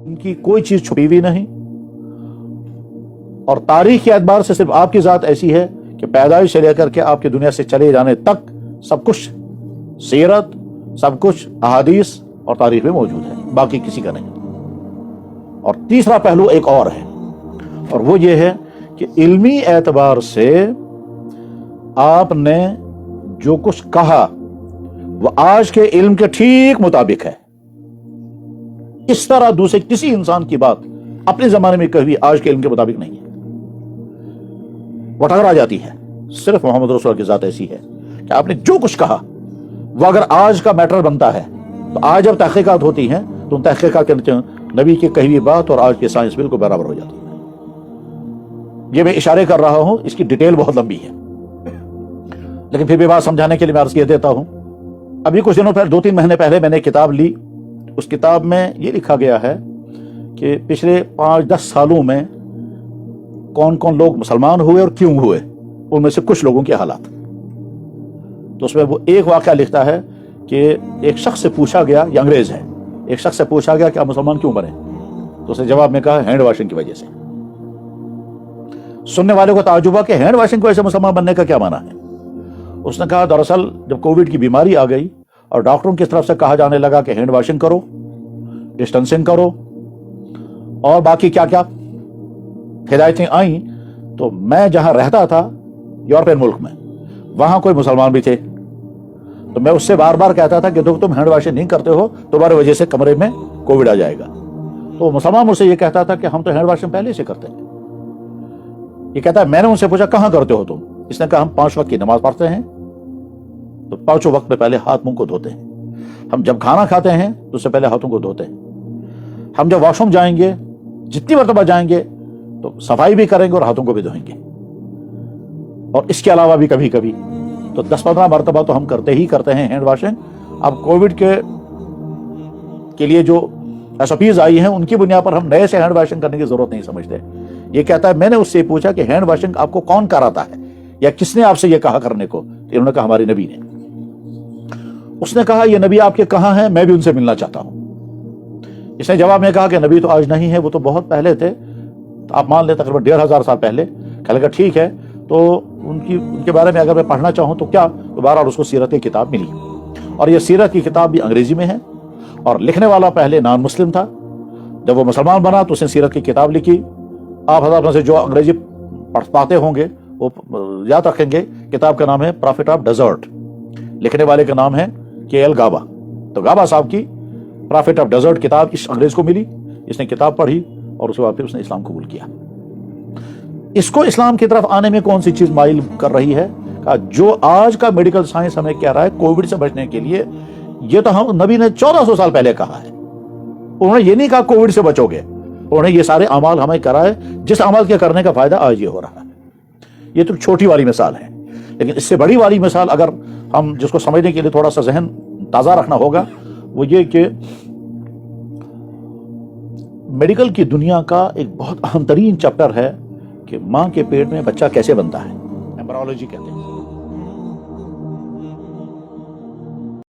इनकी कोई चीज छुपी हुई नहीं, और तारीख के एतबार से सिर्फ आपकी ज़ात ऐसी है कि पैदाइश से लेकर के आपकी दुनिया से चले जाने तक सब कुछ सीरत, सब कुछ अहादीस और तारीख में मौजूद है, बाकी किसी का नहीं। और तीसरा पहलू एक और है, और वो ये है कि इल्मी एतबार से आपने जो कुछ कहा वो आज के इल्म के ठीक मुताबिक है। इस तरह दूसरे किसी इंसान की बात अपने जमाने में कभी आज के इल्म के मुताबिक नहीं है, वो टकरा जाती है। सिर्फ मोहम्मद रसूल की जात ऐसी है कि आपने जो कुछ कहा वो अगर आज का मैटर बनता है तो आज जब तहकीकात होती हैं तो उन तहकीकात के नबी की कही हुई बात और आज की साइंस बिल्कुल बराबर हो जाती है। ये मैं इशारे कर रहा हूं, इसकी डिटेल बहुत लंबी है, लेकिन फिर भी बात समझाने के लिए मैं अर्ज किए देता हूं। अभी कुछ दिनों पहले 2-3 महीने पहले मैंने किताब ली। उस किताब में ये लिखा गया है कि पिछले 5-10 सालों में कौन कौन लोग मुसलमान हुए और क्यों हुए, उनमें से कुछ लोगों के हालात। तो उसमें वो एक वाकया लिखता है कि एक शख्स से पूछा गया, ये अंग्रेज है, एक शख्स से पूछा गया कि आप मुसलमान क्यों बने, तो उसने जवाब में कहा हैंड वॉशिंग की वजह से। सुनने वाले को ताज्जुब हुआ कि हैंड वॉशिंग की वजह से मुसलमान बनने का क्या माना है। उसने कहा दरअसल जब कोविड की बीमारी आ गई और डॉक्टरों की तरफ से कहा जाने लगा कि हैंड वॉशिंग करो, डिस्टेंसिंग करो और बाकी क्या क्या हिदायतें आई, तो मैं जहां रहता था यूरोपियन मुल्क में, वहां कोई मुसलमान भी थे, तो मैं उससे बार बार कहता था कि देखो तुम हैंड वॉशिंग नहीं करते हो, तुम्हारी वजह से कमरे में कोविड आ जाएगा। तो मुसलमान मुझसे ये कहता था कि हम तो हैंड वॉशिंग पहले से करते हैं। ये कहता है मैंने उनसे पूछा कहां करते हो तुम, इसने कहा हम 5 वक्त की नमाज पढ़ते हैं, तो 5 वक्त में पहले हाथ मुंह को धोते हैं, हम जब खाना खाते हैं तो उससे पहले हाथों को धोते हैं, हम जब वॉशरूम जाएंगे जितनी मरतबा जाएंगे तो सफाई भी करेंगे और हाथों को भी धोएंगे, और इसके अलावा भी कभी कभी तो 10-15 मरतबा तो हम करते ही करते हैं हैंड वॉशिंग। अब कोविड के लिए जो SOPs आई हैं उनकी बुनियाद पर हम नए से हैंड वॉशिंग करने की जरूरत नहीं समझते। ये कहता है मैंने उससे पूछा कि हैंड वॉशिंग आपको कौन कराता है या किसने आपसे ये कहा करने को, तो इन्होंने कहा हमारे नबी ने। उसने कहा ये नबी आपके कहां हैं, मैं भी उनसे मिलना चाहता हूं। इसने जवाब में कहा कि नबी तो आज नहीं है, वो तो बहुत पहले थे, तो आप मान लें तकरीबन 1500 साल पहले। कहने लगा ठीक है, तो उनके बारे में अगर मैं पढ़ना चाहूं तो क्या, तो बहरहाल उसको सीरत की किताब मिली, और ये सीरत की किताब भी अंग्रेजी में है, और लिखने वाला पहले नॉन मुस्लिम था। जब वो मुसलमान बना तो उसने सीरत की किताब लिखी। आप हज़रात में से जो अंग्रेजी पढ़ पाते होंगे वो याद रखेंगे, किताब का नाम है प्रॉफिट ऑफ डेजर्ट, लिखने वाले का नाम है KL गाबा। तो गाबा साहब की प्रॉफिट ऑफ डेजर्ट किताब इस अंग्रेज को मिली, इसने किताब पढ़ी और उसके बाद फिर उसने इस्लाम कबूल किया। इसको इस्लाम की तरफ आने में कौन सी चीज माइल कर रही है, जो आज का मेडिकल साइंस हमें कह रहा है कोविड से बचने के लिए, ये तो हम नबी ने 1400 साल पहले कहा है। उन्होंने ये नहीं कहा कोविड से बचोगे, उन्होंने ये सारे अमाल हमें कराए जिस अमल के करने का फायदा आज ये हो रहा है। ये तो छोटी वाली मिसाल है, लेकिन इससे बड़ी वाली मिसाल अगर हम जिसको समझने के लिए थोड़ा सा जहन ताज़ा रखना होगा, वो ये कि मेडिकल की दुनिया का एक बहुत अहम तरीन चैप्टर है कि माँ के पेट में बच्चा कैसे बनता है, एम्ब्रायोलॉजी कहते हैं।